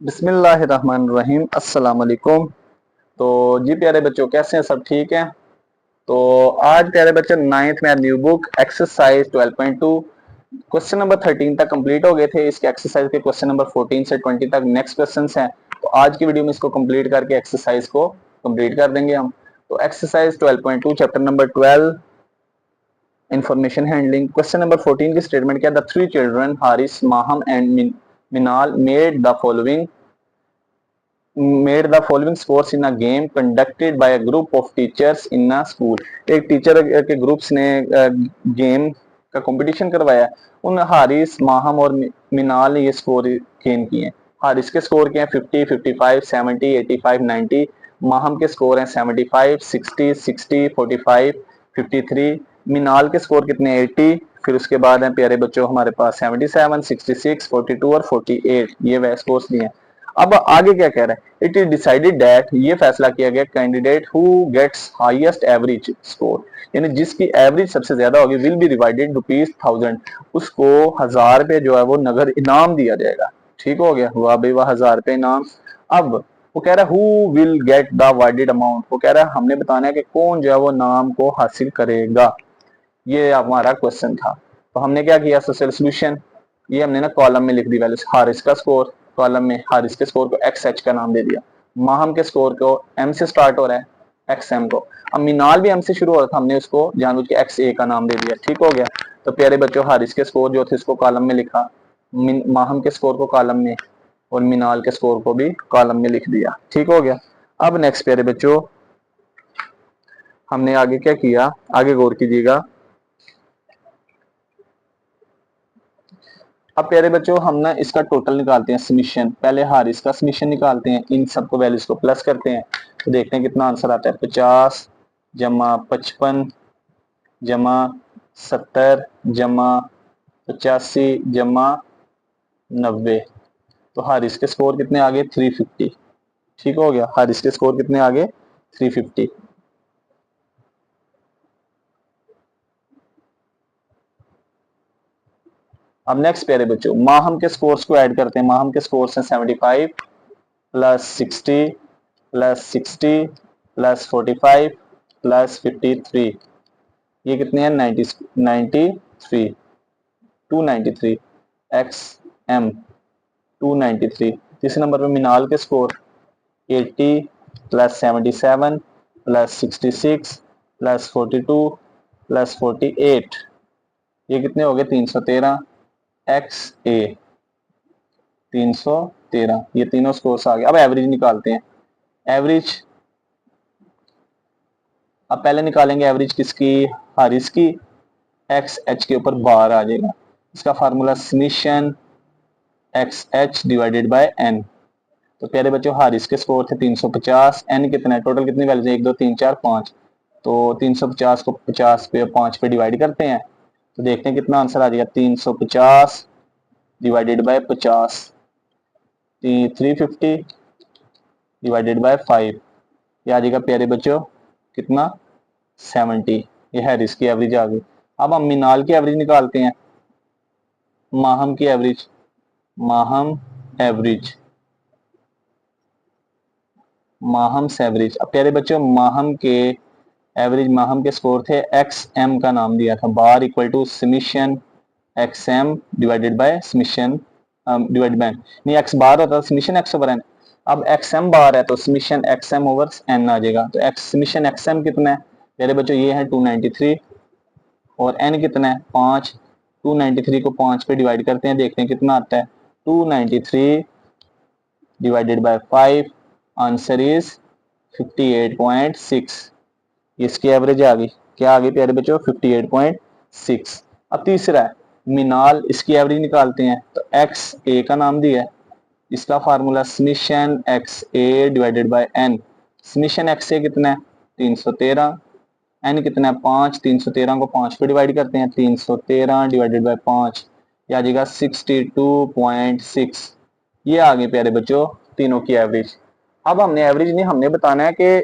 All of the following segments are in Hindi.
बिस्मिल्लाहिर्रहमानिर्रहीम अस्सलाम वालेकुम। तो जी प्यारे बच्चों, कैसे हैं? सब ठीक हैं? तो आज प्यारे बच्चों नाइन्थ में new book exercise 12.2 question number 13 तक कंप्लीट हो गए थे। इसके एक्सरसाइज के क्वेश्चन नंबर 14 से 20 तक नेक्स्ट क्वेश्चन हैं। तो आज की वीडियो में इसको कंप्लीट करके एक्सरसाइज को कंप्लीट कर देंगे हम। तो exercise 12.2 chapter number 12 information handling. Question number 14 की स्टेटमेंट क्या? The three children Haris, Maham and Minal made the following scores in a game conducted by a group of teachers in a school। एक टीचर के ग्रुप्स ने गेम का कंपटीशन करवाया। उन हारिस, माहम और मिनाल ने ये स्कोर गेन किए हैं। हारिस के स्कोर क्या है? 50, 55, 70, 85, 90। माहम के स्कोर हैं 75, 60, 60, 45, 53। मिनाल के स्कोर कितने? 80। फिर उसके बाद है प्यारे बच्चों हमारे पास 77, 66, 42 और 48। ये वह स्कोर्स दिए हैं। अब आगे क्या कह रहा है? इट इज डिसाइडेड दैट, ये फैसला किया गया, candidate who gets highest average score, यानी जिसकी एवरेज सबसे ज्यादा होगी, विल बी डिवाइडेड ₹1000, उसको 1000 जो है वो नगद इनाम दिया जाएगा। ठीक हो गया, हुआ भाई वह 1000 इनाम। अब वो कह रहा है who will get the divided amount, वो कह रहा है हमने बताना है कि कौन जो है वो नाम को हासिल करेगा। ये हमारा क्वेश्चन था। तो हमने क्या किया? सोशल सोल्यूशन, ये हमने ना कॉलम में लिख दी वैल्यूज। हारिस का स्कोर कॉलम में, हारिस के स्कोर को एक्स एच का नाम दे दिया। माहम के स्कोर को एम से स्टार्ट हो रहा है, एक्स एम को। अब मिनाल भी एम से शुरू हो रहा था, हमने उसको जानबूझ के एक्स ए का नाम दे दिया। ठीक हो गया। तो प्यारे बच्चों हारिस के स्कोर जो थे इसको कॉलम में लिखा, माहम के स्कोर को कॉलम में, और मिनाल के स्कोर को भी कॉलम में लिख दिया। ठीक हो गया। अब नेक्स्ट प्यारे बच्चों हमने आगे क्या किया, आगे गौर कीजिएगा। अब प्यारे बच्चों हम ना इसका टोटल निकालते हैं, समीशन। पहले हारिस का समीशन निकालते हैं, इन सबको वैल्यूज को प्लस करते हैं, तो देखते हैं कितना आंसर आता है। 50 जमा 55 जमा 70 जमा 85 जमा 90। तो हारिस के स्कोर कितने आ गए? 350। ठीक हो गया, हारिस के स्कोर कितने आ गए? 350। अब नेक्स्ट प्यारे बच्चों माहम के स्कोर्स को ऐड करते हैं। माहम के स्कोर्स हैं 75 प्लस 60 प्लस 60 प्लस 45 प्लस 53। ये कितने हैं? 93, 293 एक्स एम 293। तीसरे नंबर पे मिनाल के score 80 plus 77 plus 66 plus 42 plus 48। ये कितने हो गए? 313 एक्स ए 313। ये तीनों स्कोर्स आ गए। अब एवरेज निकालते हैं। एवरेज अब पहले निकालेंगे एवरेज किसकी? हारिस की। एक्स एच के ऊपर बार आ जाएगा। इसका formula summation X H divided by N. तो प्यारे बच्चों हारिस के स्कोर थे 350, एन कितना है? टोटल कितनी वैल्यूज है? 1 2 3 4 5। तो 350 को 50 पे 5 पे डिवाइड करते हैं, तो देखते हैं कितना आंसर आ जाएगा। 350 डिवाइडेड बाय 50, 350 डिवाइडेड बाय 5। ये आ जाएगा प्यारे बच्चों कितना? 70। ये हैरिस की एवरेज आ गई। अब हम मिनाल की एवरेज निकालते हैं। माहम की average, Maham average, Maham average. अब प्यारे बच्चों माहम के एवरेज, माहम के स्कोर थे, एक्स एम का नाम दिया था, bar equal to summation x m divided by summation divide by, नहीं एक्स बार होता है समीशन एक्स ओवर एन। अब एक्स एम बार है तो summation x m over n आ जाएगा। तो एक्स समीशन एक्स एम कितना है प्यारे बच्चों? ये है 293, और एन कितना है? 5। 293 को 5 पे डिवाइड करते हैं, देखते हैं कितना आता है। 293 डिवाइडेड बाय 5, आंसर इज 58.6। इसकी एवरेज आ गई, क्या आ गई प्यारे बच्चों? 58.6। अब तीसरा है मिनाल, इसकी एवरेज निकालते हैं। तो एक्स ए का नाम दिया है, इसका formula summation x a divided by n. Summation x a कितना है? 313। एन कितना है? 5। 313 को 5 पे डिवाइड करते हैं, 313 डिवाइडेड बाय 5, ये आ जाएगा 62.6। ये आ गई प्यारे बच्चों तीनों की एवरेज। अब हमने एवरेज नहीं, हमने बताना है कि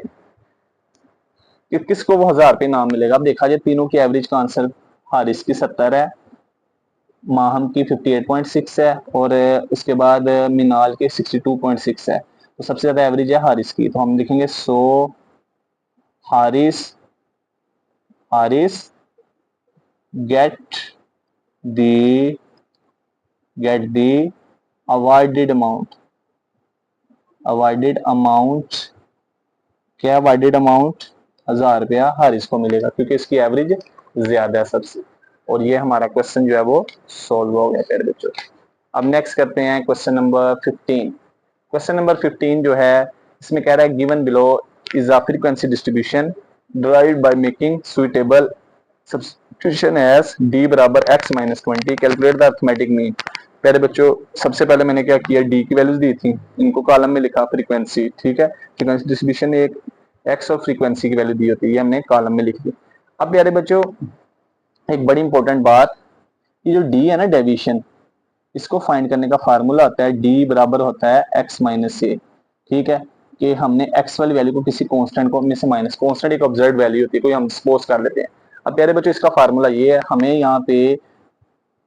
किसको वो 1000 इनाम मिलेगा। अब देखा जाए तीनों की एवरेज का आंसर हारिस की 70 है, माहम की 58.6 है और उसके बाद मिनाल के 62.6 है। तो सबसे ज्यादा एवरेज है हारिस की, तो हम लिखेंगे so Haris Haris get the avoided amount क्या अवॉइडेड अमाउंट 1000 रुपया हारिस को मिलेगा क्योंकि इसकी एवरेज ज्यादा है सबसे। और ये हमारा क्वेश्चन जो है वो सॉल्व हो गया प्यारे बच्चों। अब नेक्स्ट करते हैं क्वेश्चन नंबर 15। क्वेश्चन नंबर 15 जो है इसमें कह रहा है given below is a frequency distribution derived by making suitable substitution as D बराबर x minus 20 calculate the arithmetic mean. प्यारे बच्चों सबसे पहले मैंने क्या किया, डी की वैल्यूज दी थी, इनको कॉलम में लिखा फ्रीक्वेंसी, ठीक है, फ्रीक्वेंसी डिस्ट्रीब्यूशन एक एक्स और फ्रीक्वेंसी की वैल्यू दी होती है, ये हमने कॉलम में लिख दी। अब प्यारे बच्चों एक बड़ी इंपॉर्टेंट बात, ये जो डी है ना डेविएशन, इसको फाइंड करने का फार्मूला होता है डी बराबर होता है एक्स माइनस ए, ठीक है, कि हमने एक्स वाली वैल्यू को किसी कांस्टेंट को में से माइनस, कांस्टेंट एक ऑब्जर्व वैल्यू होती है, कोई हम सपोज कर लेते हैं। अब प्यारे बच्चों इसका फार्मूला ये है, हमें यहाँ पे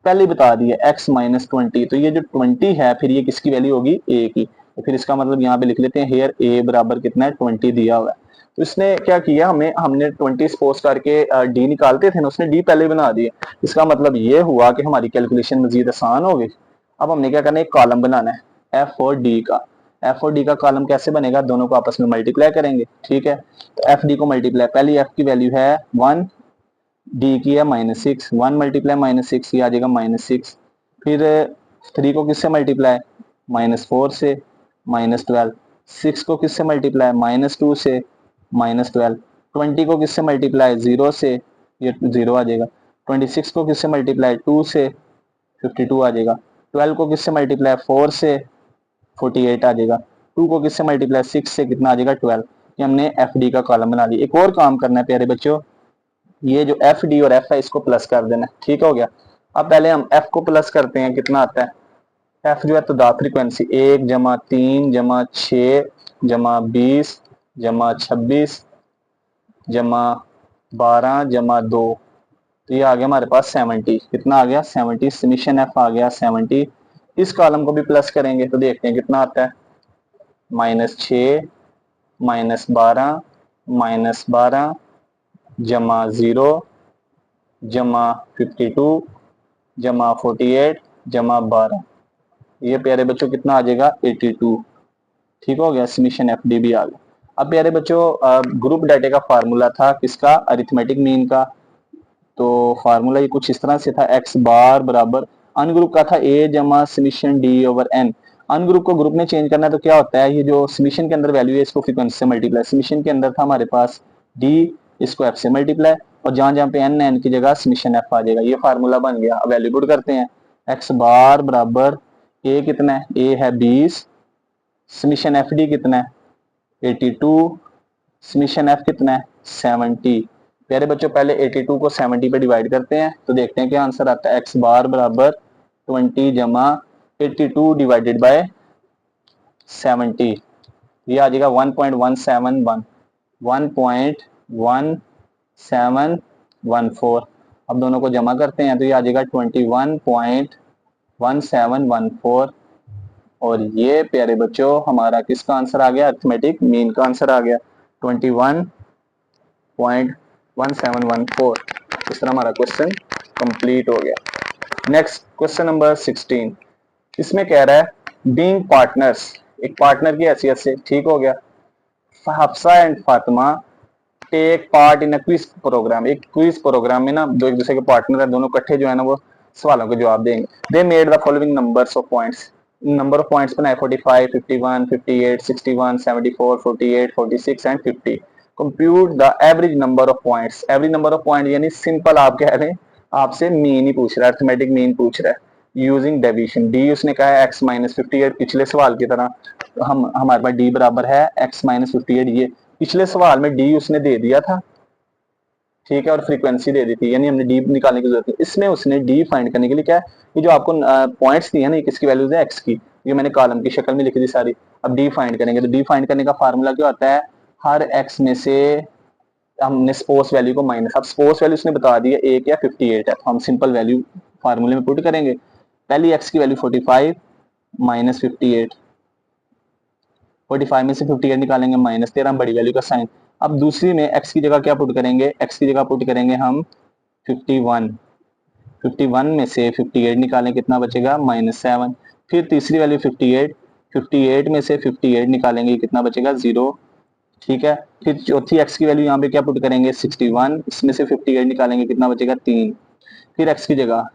पहले बता दिया x माइनस 20, तो ये जो 20 है फिर ये किसकी वैल्यू होगी, a की, तो फिर इसका मतलब यहाँ पे लिख लेते हैं हेयर a बराबर कितना है 20 दिया हुआ है। तो इसने क्या किया, हमने 20 सपोज करके d निकालते थे ना, उसने d पहले बना दिया, इसका मतलब ये हुआ कि हमारी कैलकुलेशन मजीद आसान हो गई। अब हमने क्या करना है, एक कॉलम बनाना है f और d का। f और d का कॉलम कैसे बनेगा, दोनों को आपस में मल्टीप्लाई करेंगे, ठीक है, तो एफ डी को मल्टीप्लाई, पहली f की वैल्यू है 1, डी की है -6, 1 मल्टीप्लाई -6 ये आ जाएगा -6, फिर 3 को किससे मल्टीप्लाई, -4 से, -12, 6 को किससे मल्टीप्लाई, -2 से, -12, 20 को किससे मल्टीप्लाई, 0 से, ये 0 आ जाएगा, 26 को किससे मल्टीप्लाई, 2 से, 52 आ जाएगा, 12 को किससे मल्टीप्लाई, 4 से, 48 आ जाएगा, 2 को किससे मल्टीप्लाई, 6 से, कितना आ जाएगा 12। ये हमने एफ डी का कॉलम बना लिया। एक और काम करना है प्यारे बच्चों, ये जो एफ डी और एफ है इसको प्लस कर देना, ठीक हो गया। अब पहले हम एफ को प्लस करते हैं, कितना आता है, एफ जो है तो दा फ्रीक्वेंसी 1 जमा 3 जमा 6 जमा 20 जमा 26 जमा 12 जमा 2, तो ये आ गया हमारे पास 70, कितना आ गया 70, समीशन एफ आ गया 70। इस कॉलम को भी प्लस करेंगे तो देखते हैं कितना आता है, -6 -12 -12 जमा 0 जमा 52 जमा 48 जमा 12, ये प्यारे बच्चों कितना आ जाएगा 82, ठीक हो गया, समीशन एफ डी भी आ गया। अब प्यारे बच्चों ग्रुप डाटा का फार्मूला था किसका, अरिथमेटिक मीन का। तो फार्मूला ये कुछ इस तरह से था, एक्स बार बराबर अनग्रुप का था ए जमा summation D over N. Ungroup को ग्रुप में चेंज करना है तो क्या होता है, ये जो समीशन के अंदर वैल्यू है इसको फ्रीक्वेंसी से मल्टीप्लाई, समीशन के अंदर था हमारे पास डी, इसको एफ से मल्टीप्लाई, और जहां जहां पे एन है एन की जगह समीशन एफ आ जाएगा, ये फार्मूला बन गया। अब वैल्यू पुट करते हैं, एक्स बार बराबर ए कितना है, ए है 20, समीशन एफ डी कितना है 82, समीशन एफ कितना है 70। प्यारे बच्चों पहले 82 को 70 पे डिवाइड करते हैं तो देखते हैं क्या आंसर आता है, एक्स बार बराबर 20 जमा 82 डिवाइडेड बाय 70, ये आ जाएगा 1.171 1.1714। अब दोनों को जमा करते हैं तो ये आ जाएगा 21.1714, और ये प्यारे बच्चों हमारा किसका आंसर आ गया, अरिथमेटिक मीन का आंसर आ गया 21.1714। इस तरह हमारा क्वेश्चन कंप्लीट हो गया। नेक्स्ट क्वेश्चन नंबर 16, इसमें कह रहा है बीइंग पार्टनर्स, एक पार्टनर की हैसियत से, ठीक हो गया, Hafsa and Fatima take part in quiz programme, एक क्विज प्रोग्राम में ना दो एक दूसरे के पार्टनर है, दोनों इकट्ठे जो है ना वो सवालों के जवाब देंगे। They made the following numbers of points, number of points बनाए 45 51 58 61 74 48 46 and 50। Compute the average number of points, average number of point यानी सिंपल आप कह रहे हैं, आपसे मीन ही पूछ रहा है, अरिथमेटिक मीन पूछ रहा है यूजिंग डेविएशन। डी उसने कहा है x माइनस 58, पिछले सवाल की तरह हमारे पास डी बराबर है x माइनस 58, ये पिछले सवाल में डी उसने दे दिया था, ठीक है, और फ्रीक्वेंसी दे दी थी, यानी हमने डी निकालने की जरूरत है। इसमें उसने डी फाइंड करने के लिए क्या है, ये जो आपको पॉइंट्स दिए है ना, ये किसकी वैल्यूज है, एक्स की, ये मैंने कॉलम की शक्ल में लिखी थी सारी। अब डी फाइंड करेंगे तो डी फाइंड करने का फार्मूला क्या होता है, हर एक्स में से हमने स्पोर्स वैल्यू को माइनस, अब स्पोर्स वैल्यू उसने बता दी है 1 या 58 है, तो हम सिंपल वैल्यू फार्मूले में पुट करेंगे। पहली एक्स की वैल्यू 45 माइनस 58, 45 में से 58 निकालेंगे -13, बड़ी वैल्यू का साइन। अब दूसरी में एक्स की जगह क्या पुट करेंगे, एक्स की जगह पुट करेंगे हम 51, 51 में से 58 निकालें कितना बचेगा -7। फिर तीसरी वैल्यू 58, 58 में से 58 निकालेंगे कितना बचेगा 0, ठीक है। फिर चौथी एक्स की वैल्यू यहाँ पे क्या पुट करेंगे 61, इसमें से 58 निकालेंगे कितना बचेगा 3। फिर एक्स की जगह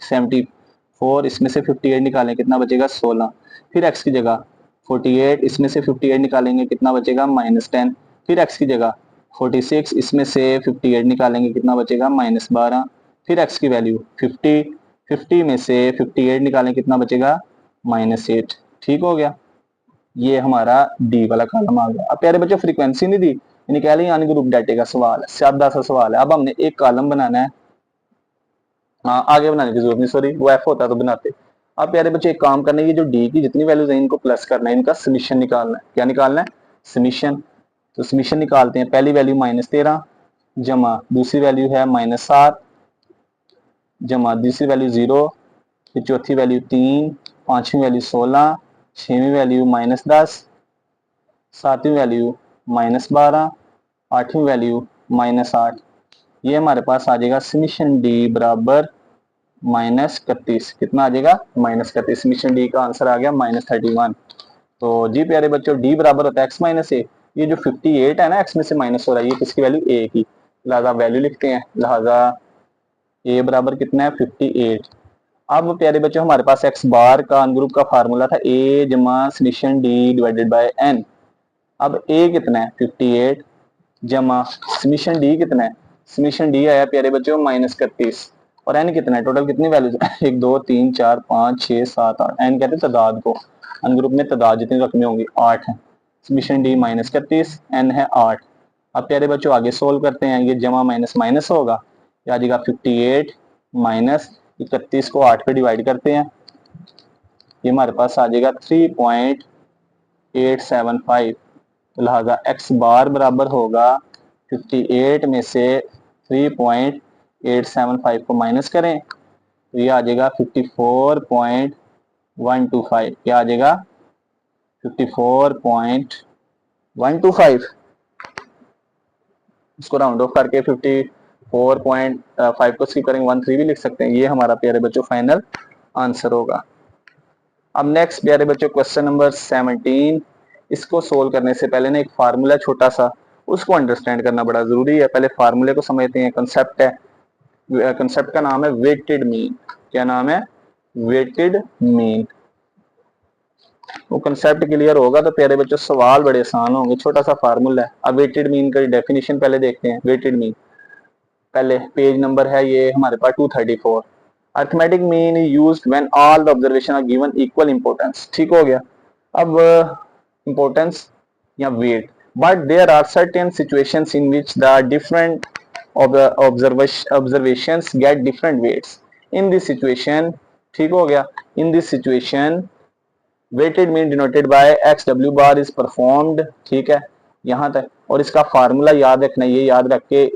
74, इसमें से 58 निकालें कितना बचेगा 16। फिर एक्स की जगह 48, इसमें से 58 निकालेंगे कितना बचेगा -10। फिर एक्स की जगह 46, इसमें से 58 निकालेंगे कितना बचेगा -12। फिर एक्स की वैल्यू 50, 50 में से 58 निकालें कितना बचेगा -8। ठीक हो गया, ये हमारा डी वाला कॉलम आ गया। अब प्यारे बच्चों फ्रीक्वेंसी नहीं दी, यानी कह लें अनग्रुप डाटे का सवाल है, सादा सा सवाल है। अब हमने एक कॉलम बनाना है, हाँ आगे बनाने की जरूरत नहीं, सॉरी वो एफ होता तो बनाते। अब प्यारे बच्चे एक काम करना है, ये जो डी की जितनी वैल्यूज है इनको प्लस करना है, इनका समीशन निकालना है। क्या निकालना है, समीशन। तो समीशन निकालते हैं, पहली वैल्यू -13 जमा दूसरी वैल्यू है -7 जमा दूसरी वैल्यू 0, फिर चौथी वैल्यू 3, पांचवी वैल्यू 16, छठवीं वैल्यू -10, सातवीं वैल्यू -12, आठवीं वैल्यू -8। ये हमारे पास आ जाएगा समीशन डी बराबर -31। कितना आ जाएगा -31। समीशन डी का आंसर आ गया -31। तो जी प्यारे बच्चों डी बराबर होता है x - a। ये जो 58 है ना x में से माइनस हो रहा है, ये किसकी वैल्यू a की, लिहाजा वैल्यू लिखते हैं, लिहाजा a बराबर कितना है 58। अब प्यारे बच्चों हमारे पास x बार का अनग्रुप का फार्मूला था a जमा summation d divided by n। अब a कितना है 58 जमा समीशन d कितना है, समीशन d आया प्यारे बच्चों -31 और n कितना है, टोटल कितनी वैल्यूज है 1 2 3 4 5 6 7 8, n कहते हैं तादाद को, अनग्रुप में तादाद जितनी रकमें होंगी 8 है। समीशन d -31, n है 8। अब प्यारे बच्चों आगे सोल्व करते हैं, ये जमा माइनस माइनस होगा, आ जाएगा 58 माइनस 31 को 8 पे डिवाइड करते हैं, ये हमारे पास आ जाएगा 3.875। लिहाजा x बार बराबर होगा 58 में से 3.875 को माइनस करें तो ये आ जाएगा 54.125। क्या आ जाएगा 54.125, इसको राउंड ऑफ करके 54.5 को स्किप करेंगे 13 भी लिख सकते हैं। ये हमारा प्यारे बच्चों फाइनल आंसर होगा। अब नेक्स्ट प्यारे बच्चों क्वेश्चन नंबर 17। इसको सोल्व करने से पहले ना एक फार्मूला छोटा सा, उसको अंडरस्टैंड करना बड़ा जरूरी है। पहले फार्मूले को समझते हैं। कंसेप्ट है, कंसेप्ट का नाम है वेटेड मीन। क्या नाम है, वेटेड मीन। वो कंसेप्ट क्लियर होगा तो प्यारे बच्चों सवाल बड़े आसान होंगे। छोटा सा फार्मूला है। अब वेटेड मीन का डेफिनेशन पहले देखते हैं। वेटेड मीन पहले पेज नंबर है ये हमारे पास 234। Arithmetic mean used when all the observation are given equal importance. ठीक हो गया। अब इंपॉर्टेंस या weight, but there are certain situations in which the different observations get different weights in this situation। ठीक हो गया, in this situation weighted mean denoted by xw bar is performed। ठीक है यहां तक, और इसका फार्मूला याद रखना, ये याद रख के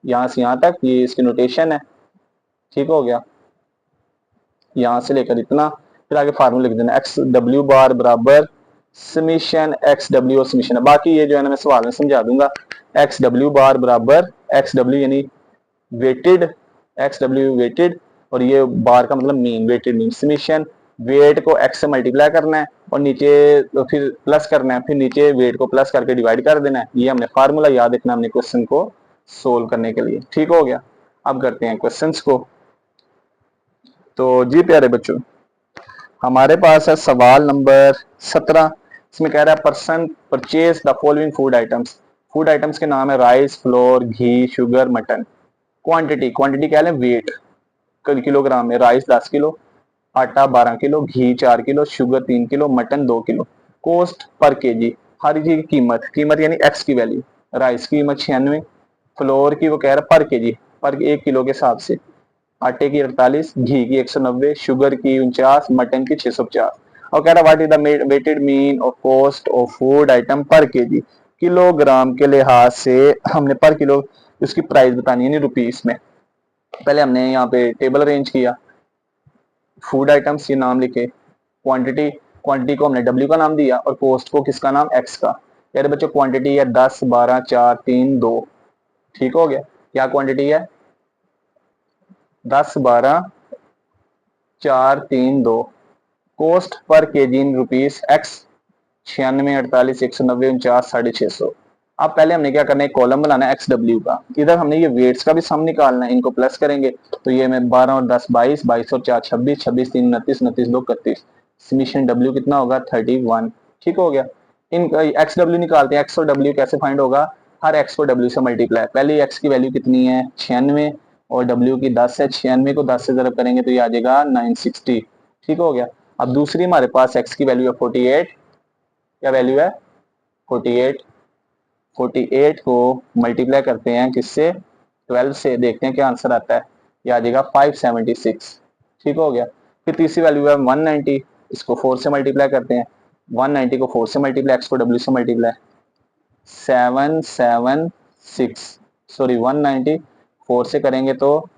यहां से यहां तक ये इसकी नोटेशन है। ठीक हो गया, यहां से लेकर इतना, फिर आगे फार्मूला लिख देना xw बार बराबर समीशन xw और समीशन है, बाकी ये जो है ना मैं सवाल में समझा दूंगा। xw बार बराबर xw यानी वेटेड, xw वेटेड, और ये बार का मतलब mean, weighted mean. Summation weight को x से मल्टीप्लाई करना है और नीचे तो फिर प्लस करना है, फिर नीचे वेट को प्लस करके डिवाइड कर देना है। ये हमने फार्मूला याद रखना हमने क्वेश्चन को सोल्व करने के लिए। ठीक हो गया, अब करते हैं क्वेश्चंस को। तो जी प्यारे बच्चों हमारे पास है सवाल नंबर 17। इसमें कह रहा है person purchase the following food items. Food items के नाम है rice, flour, ghee, sugar, mutton. Quantity, quantity क्या है वेट किलोग्राम में, rice 10 kilo, atta 12 kilo, ghee 4 kilo, sugar 3 kilo, mutton 2 kilo. Cost per kg, हर चीज की कीमत, कीमत यानी एक्स की वैल्यू, राइस की कीमत 96, फ्लोर की वो कह रहा है पर केजी पर 1 किलो के हिसाब से, आटे की 48, घी की 190, शुगर की 49, मटन की 650। और कह रहा what is the weighted mean of cost of food item per KG. Kilogram के लिहाज से हमने पर किलो उसकी प्राइस बतानी है, रुपीस में। पहले हमने यहाँ पे टेबल अरेंज किया, फूड आइटम्स ये नाम लिखे, क्वांटिटी, क्वांटिटी को हमने डब्ल्यू का नाम दिया और कॉस्ट को किसका नाम, एक्स का। यार बच्चों क्वांटिटी है 10 12 4 3 2, ठीक हो गया। क्या क्वांटिटी है, 10 12 4 3 2। कॉस्ट पर केजी इन रुपीस एक्स, 96 48 190 49 650। अब पहले हमने क्या करना है, कॉलम बनाना है एक्स डब्ल्यू का। इधर हमने ये वेट्स का भी सम निकालना है, इनको प्लस करेंगे तो ये में 12 और 10 22, 22 और 4 26, 26 3 29, 29 2 31। समीशन डब्ल्यू कितना होगा, 31। ठीक हो गया। इन एक्स डब्ल्यू निकालते हैं। एक्स और डब्ल्यू कैसे फाइंड होगा, हर एक्स को डब्ल्यू से मल्टीप्लाई। पहले एक्स की वैल्यू कितनी है, 96 और डब्ल्यू की 10 है। 96 को 10 से जरब करेंगे तो ये आ जाएगा 960। ठीक हो गया। अब दूसरी हमारे पास एक्स की वैल्यू है 48। क्या वैल्यू है, 48। 48 को मल्टीप्लाई करते हैं किससे, 12 से, देखते हैं क्या आंसर आता है। ये आ जाएगा 576। ठीक हो गया। फिर तीसरी वैल्यू है 190, इसको 4 से मल्टीप्लाई करते हैं। 190 को 4 से मल्टीप्लाई, एक्स को डब्ल्यू से मल्टीप्लाई, 776। सॉरी 190 4 से करेंगे तो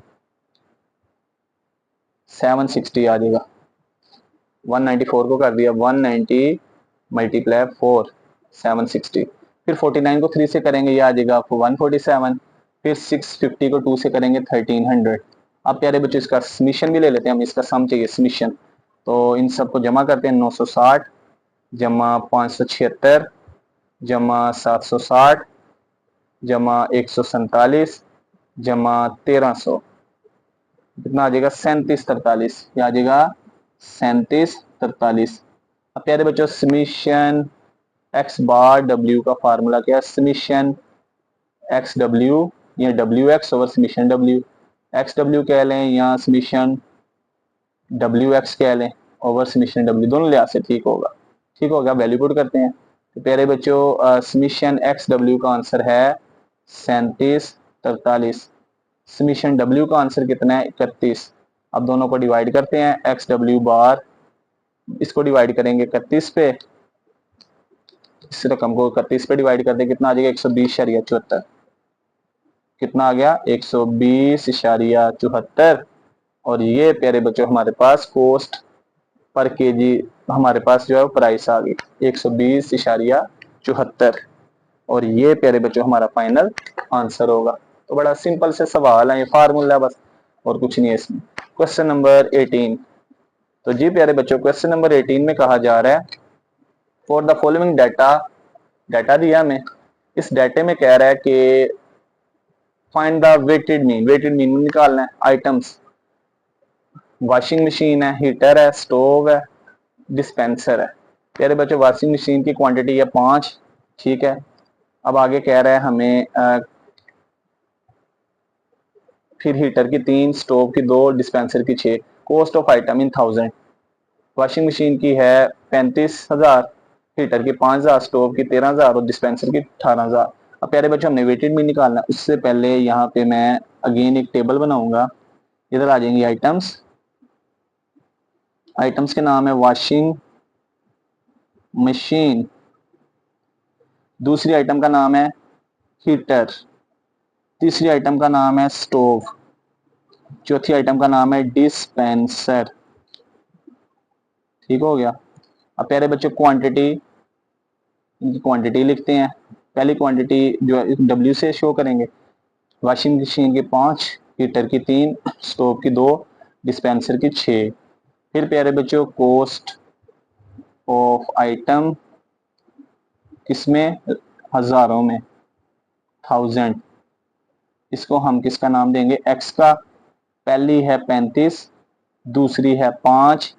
760 आ जाएगा। 194 को कर दिया 190 मल्टीप्लाई 4, 760। फिर 49 को 3 से करेंगे, ये आ जाएगा आपको 147। फिर 650 को 2 से करेंगे 1300। अब प्यारे बच्चों इसका समीशन भी ले लेते हैं हम, इसका सम चाहिए समीशन। तो इन सबको जमा करते हैं, 960 जमा 576 जमा 760 जमा 147 जमा 1300, कितना आ जाएगा 3743। क्या आ जाएगा 3743। अब प्यारे बच्चों समीशन एक्स बार डब्ल्यू का फार्मूला क्या है, समीशन एक्स डब्ल्यू या W x over summation W, x W कह लें या समीशन डब्ल्यू एक्स कह लें ओवर समीशन डब्ल्यू, दोनों लिहाज से ठीक होगा। ठीक होगा, वैल्यू पुट करते हैं। तो प्यारे बच्चों समीशन एक्स डब्ल्यू का आंसर है 3743। समीशन डब्ल्यू का आंसर कितना है, 31। अब दोनों को डिवाइड करते हैं, एक्स डब्ल्यू बार, इसको डिवाइड करेंगे 31 पे, इस रकम को 31 पे डिवाइड कर दे, कितना आ जाएगा 120.74। कितना आ गया 120.74। और ये प्यारे बच्चों हमारे पास कॉस्ट पर केजी, हमारे पास जो है प्राइस आ गई 120.74। और ये प्यारे बच्चों हमारा फाइनल आंसर होगा। तो बड़ा सिंपल से सवाल है, ये फार्मूला बस और कुछ नहीं है इसमें। Question number 18। तो जी प्यारे बच्चों क्वेश्चन नंबर 18 में कहा जा रहा है for the following data, data दिया हमें, इस डाटे में कह रहा है कि find the weighted mean, weighted mean निकालना है। आइटम्स वॉशिंग मशीन है, हीटर है, स्टोव है, डिस्पेंसर है। प्यारे बच्चों वॉशिंग मशीन की क्वांटिटी है 5, ठीक है। अब आगे कह रहा है हमें फिर हीटर की 3, स्टोव की 2, डिस्पेंसर की 6। Cost of item in 1000। Washing machine की है 35,000, हीटर की 5,000, स्टोव की 13,000 और डिस्पेंसर की 18,000। अब प्यारे बच्चों हमने वेटेड में निकालना है। उससे पहले यहाँ पे मैं अगेन एक टेबल बनाऊंगा। इधर आ जाएंगे आइटम्स, आइटम्स के नाम है वॉशिंग मशीन, दूसरी आइटम का नाम है हीटर, तीसरी आइटम का नाम है स्टोव, चौथी आइटम का नाम है डिस्पेंसर। ठीक हो गया। अब प्यारे बच्चों क्वांटिटी, इनकी क्वांटिटी लिखते हैं। पहली क्वांटिटी जो है डब्ल्यू से शो करेंगे। वॉशिंग मशीन की 5, हीटर की 3, स्टोव की 2, डिस्पेंसर की 6। फिर प्यारे बच्चों कॉस्ट ऑफ आइटम किसमें, हजारों में, 1000। इसको हम किसका नाम देंगे, एक्स का। पहली है 35, दूसरी है 5,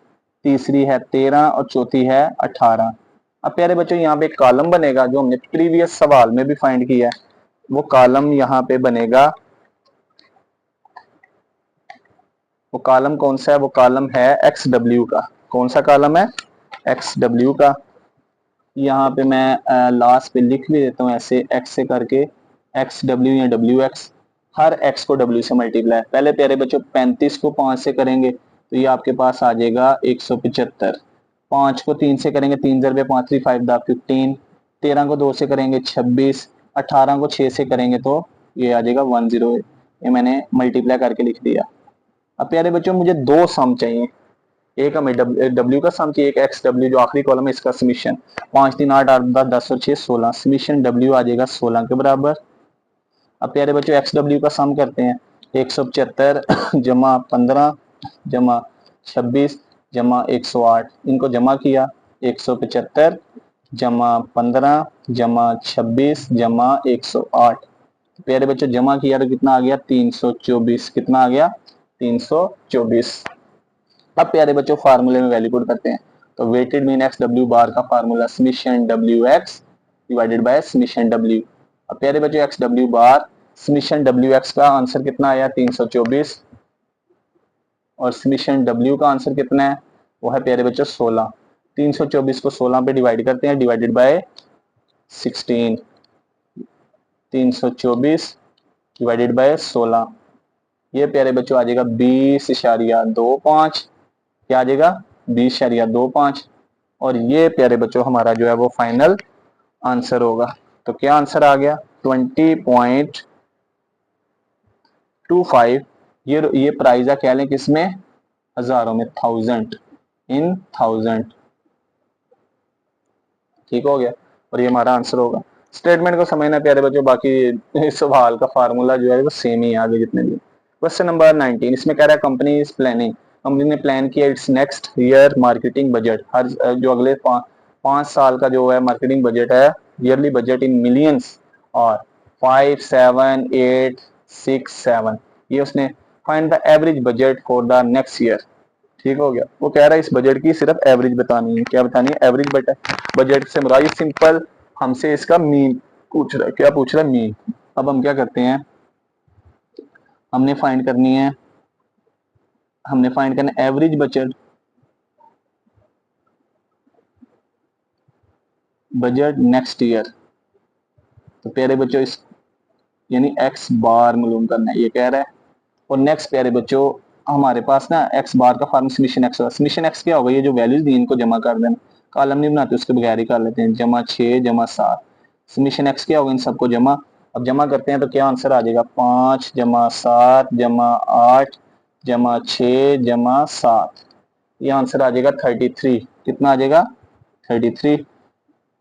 तीसरी है 13 और चौथी है 18। अब प्यारे बच्चों यहाँ पे एक कॉलम बनेगा जो हमने प्रीवियस सवाल में भी फाइंड किया है। वो कॉलम यहाँ पे बनेगा, वो कॉलम कौन सा है, वो कॉलम है एक्स डब्ल्यू का। कौन सा कॉलम है, एक्स डब्ल्यू का। यहाँ पे मैं लास्ट पे लिख भी देता हूँ ऐसे एक्स से करके, एक्स डब्ल्यू या डब्ल्यू एक्स। हर एक्स को डब्ल्यू से मल्टीप्लाई। पहले प्यारे बच्चों 35 को 5 से करेंगे तो ये आपके पास आ जाएगा 175। 5 को 3 से करेंगे, 3 जरबे 5 3 5 दा 15। 13 को 2 से करेंगे 26। 18 को 6 से करेंगे तो ये आ जाएगा 108। ये मैंने मल्टीप्लाई करके लिख दिया। अब प्यारे बच्चों मुझे दो सम चाहिए, एक हमें डब्ल्यू का सम चाहिए, एक एक्स डब्ल्यू जो आखिरी कॉलम है इसका समीशन। 5 3 8 8 10 10 और 6 16, समीशन डब्ल्यू आ जाएगा 16 के बराबर। अब प्यारे बच्चों एक्स डब्ल्यू का सम करते हैं, 175 जमा 15 जमा 26 जमा 108, इनको जमा किया 175 जमा 15 जमा 26 जमा 108, प्यारे बच्चों जमा किया तो कितना आ गया 324, कितना आ गया 324। अब प्यारे बच्चों फार्मूले में वैल्यू पुट करते हैं, तो वेटेड मीन एक्स डब्ल्यू बार का formula summation W x divided by summation W. अब प्यारे बच्चों एक्स डब्ल्यू बार समीशन डब्ल्यू एक्स का आंसर कितना आया 324 और समीशन डब्ल्यू का आंसर कितना है वो है प्यारे बच्चों 16। 324 को 16 पे डिवाइड करते हैं, डिवाइडेड बाय 16, 324 डिवाइडेड बाय 16, ये प्यारे बच्चों आ जाएगा 20.25, क्या आ जाएगा 20.25, और ये प्यारे बच्चों हमारा जो है वो फाइनल आंसर होगा। तो क्या आंसर आ गया 20.25, ये प्राइज है कह लें किसमें, हजारों में, 1000 इन 1000, ठीक हो गया, और ये हमारा आंसर होगा। स्टेटमेंट को समझना प्यारे बच्चों, बाकी इस सवाल का फार्मूला जो है वो सेम ही है आगे जितने भी। क्वेश्चन नंबर 19, इसमें कह रहा है कंपनी इज प्लानिंग, कंपनी ने प्लान किया its next year marketing budget, हर जो अगले 5 साल का जो है मार्केटिंग बजट है, ईयरली बजट इन मिलियंस और 5 7 8 6 7, ये उसने find the average budget for the next year, ठीक हो गया। वो कह रहा है इस बजट की सिर्फ एवरेज बतानी है, क्या बतानी है, एवरेज बजट से मुराद सिंपल, हमसे इसका मीन पूछ रहा है, क्या पूछ रहा है, मीन। अब हम क्या करते हैं, हमने फाइंड करनी है, हमने फाइंड करना average budget, budget next year, तो प्यारे बच्चों इस यानी एक्स बार मालूम करना है, ये कह रहा है। और नेक्स्ट प्यारे बच्चों हमारे पास ना एक्स बार का फॉर्म समीशन एक्स होगा, समीशन एक्स क्या होगा, ये जो वैल्यूज दी इनको जमा कर देना, कॉलम नहीं बनाते उसके बगैर ही कर लेते हैं, जमा 6 जमा 7, समीशन एक्स क्या होगा, इन सबको जमा, अब जमा करते हैं तो क्या आंसर आ जाएगा 5 जमा 7 जमा 8 जमा 6 जमा 7, ये आंसर आ जाएगा 33, कितना आ जाएगा 33।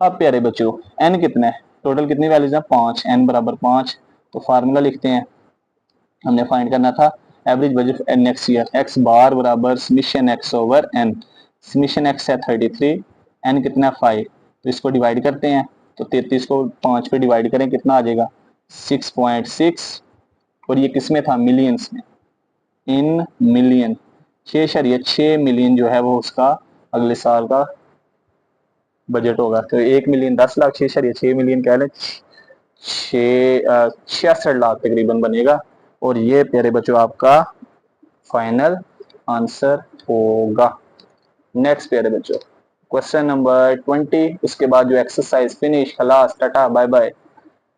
अब प्यारे बच्चों एन कितना है, टोटल कितनी वैल्यूज है 5, एन बराबर 5, तो फार्मूला लिखते हैं, हमने फाइंड करना था average budget next year, x bar बराबर summation x over n, summation x है 33, एन कितना 5, तो इसको डिवाइड करते हैं, तो 33 को 5 पे डिवाइड करें कितना आ जाएगा 6.6, और ये किस में था मिलियंस में, इन मिलियन, 6 मिलियन जो है वो उसका अगले साल का बजट होगा, तो 1 मिलियन 10 लाख, 6 मिलियन कह लें, 66 लाख तकरीबन बनेगा, और ये प्यारे बच्चों आपका फाइनल आंसर होगा। नेक्स्ट प्यारे बच्चों क्वेश्चन नंबर 20, उसके बाद जो एक्सरसाइज फिनिश, खलास, tata bye bye.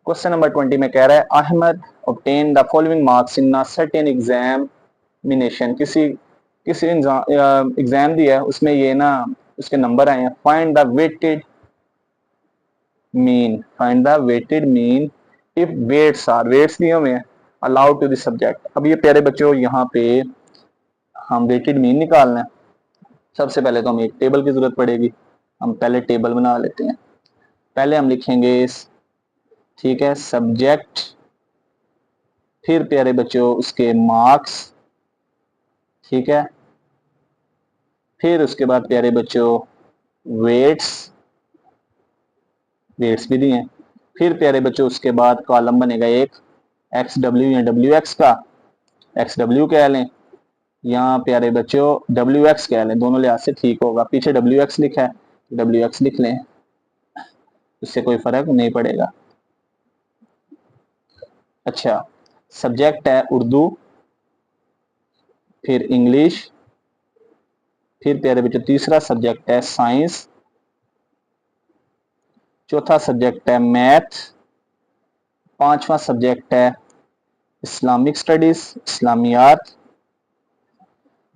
Question number 20 में कह रहा है Ahmed obtain the following marks in certain examination, किसी किसी एग्जाम दिया है उसमें ये ना उसके नंबर आए हैं, find the weighted mean, find the weighted mean if weights दिए हुए हैं अलाउड टू द सब्जेक्ट। अब ये प्यारे बच्चों यहाँ पे हम वेटेड मीन निकालना है, सबसे पहले तो हमें एक टेबल की जरूरत पड़ेगी, हम पहले टेबल बना लेते हैं। पहले हम लिखेंगे ठीक है सब्जेक्ट, फिर प्यारे बच्चों उसके मार्क्स, ठीक है, फिर उसके बाद प्यारे बच्चों वेट्स, वेट्स भी दिए, फिर प्यारे बच्चों उसके बाद कॉलम बनेगा एक एक्स डब्ल्यू या डब्ल्यू एक्स का, एक्स डब्ल्यू कह लें या प्यारे बच्चों डब्ल्यू एक्स कह लें, दोनों लिहाज से ठीक होगा, पीछे डब्ल्यू एक्स लिखा है डब्ल्यू एक्स लिख लें, इससे कोई फर्क नहीं पड़ेगा। अच्छा सब्जेक्ट है उर्दू, फिर इंग्लिश, फिर प्यारे बच्चों तीसरा सब्जेक्ट है साइंस, चौथा सब्जेक्ट है मैथ, पांचवा सब्जेक्ट है इस्लामिक स्टडीज इस्लामियात,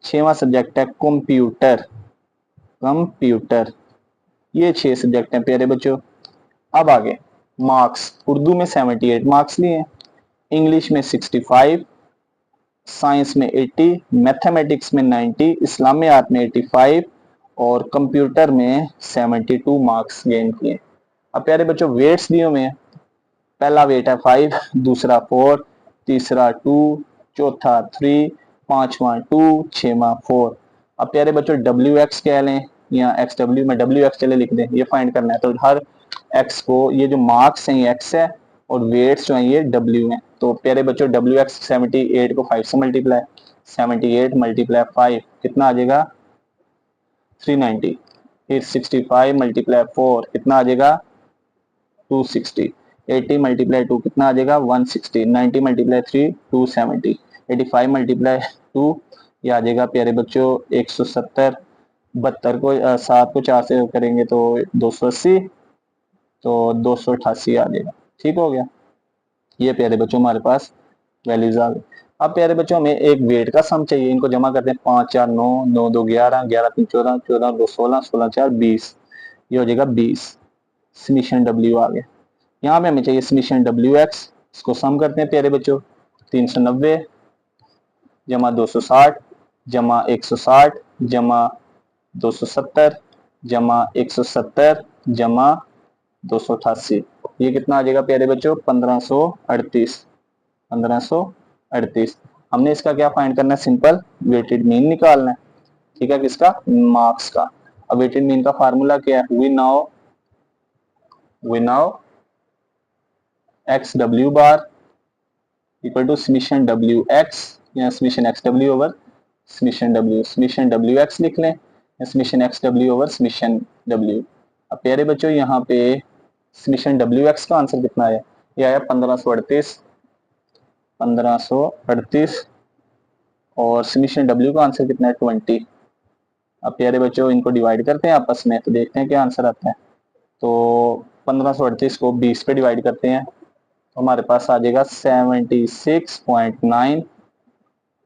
छठवां सब्जेक्ट है कंप्यूटर, कंप्यूटर, ये 6 सब्जेक्ट हैं प्यारे बच्चों। अब आगे मार्क्स, उर्दू में 78 मार्क्स लिए, इंग्लिश में 65, साइंस में 80, मैथमेटिक्स में 90, इस्लामी आर्ट में 85 और कंप्यूटर में 72 मार्क्स गेन किए। अब प्यारे बच्चों वेट्स दिए हुए हैं। पहला वेट है 5, दूसरा 4, तीसरा 2, चौथा 3, पांचवा 2, छठवां 4। अब प्यारे बच्चों डब्ल्यू एक्स कह लें या एक्स डब्ल्यू में डब्ल्यू एक्स चले लिख दें, ये फाइंड करना है। तो हर एक्स को, ये जो मार्क्स हैं ये एक्स है और वेट्स जो हैं ये डब्ल्यू हैं। तो प्यारे बच्चों डब्ल्यू एक्स 78 को 5 से मल्टीप्लाई, 78 मल्टीप्लाई 5 कितना आ जाएगा 390। फिर 65 मल्टीप्लाई 4 कितना आ जाएगा 260, 80 मल्टीप्लाई 2 कितना आ जाएगा 160, 90 मल्टीप्लाई 3 270, 85 मल्टीप्लाई 2 ये आ जाएगा प्यारे बच्चों 170, 72 को 7 को 4 से करेंगे तो 280, तो 288 आ जाएगा। ठीक हो गया। ये प्यारे बच्चों हमारे पास वैल्यूज आ गई। अब प्यारे बच्चों हमें एक वेट का सम चाहिए, इनको जमा करते हैं 5 4 9, 9 2 11, 11 3 14, 14 2 16, 16 4 20, ये हो जाएगा 20। समीशन डब्ल्यू आ गया। यहाँ पे हमें चाहिए समीशन डब्ल्यू एक्स, इसको सम करते हैं प्यारे बच्चों 390 जमा 260 जमा 160 जमा 270 जमा 170 जमा 288, ये कितना आ जाएगा प्यारे बच्चों 1538, 1538। हमने इसका क्या फाइंड करना है, सिंपल वेटेड मीन निकालना है। ठीक है, किसका, मार्क्स का। अब वेटेड मीन का फार्मूला क्या है, we now x W bar equal to summation W x या summation x W over summation W, summation W x लिख लें या summation x W over summation W. अब प्यारे बच्चों यहाँ पे समीशन डब्ल्यू एक्स का आंसर कितना आया, ये आया 1538, 1538 और समीशन डब्ल्यू का आंसर कितना है 20। अब प्यारे बच्चों इनको डिवाइड करते हैं आपस में तो देखते हैं क्या आंसर आता है। तो 1538 को 20 पे डिवाइड करते हैं तो हमारे पास आ जाएगा 76.9,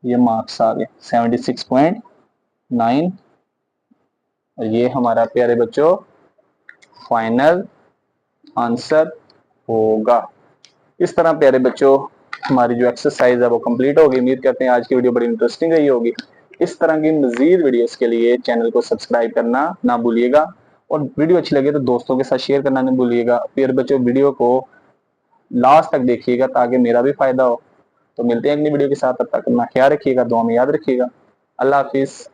ये मार्क्स आ गए 76.9 और ये हमारा प्यारे बच्चों फाइनल आंसर होगा। इस तरह प्यारे बच्चों हमारी जो एक्सरसाइज है वो कंप्लीट होगी। उम्मीद करते हैं आज की वीडियो बड़ी इंटरेस्टिंग रही होगी। इस तरह की मजीद वीडियोस के लिए चैनल को सब्सक्राइब करना ना भूलिएगा और वीडियो अच्छी लगे तो दोस्तों के साथ शेयर करना ना भूलिएगा। प्यारे बच्चों वीडियो को लास्ट तक देखिएगा ताकि मेरा भी फायदा हो। तो मिलते हैं अगली वीडियो के साथ, तब तक अपना ख्याल रखिएगा, दुआ में याद रखिएगा। अल्लाह हाफिज।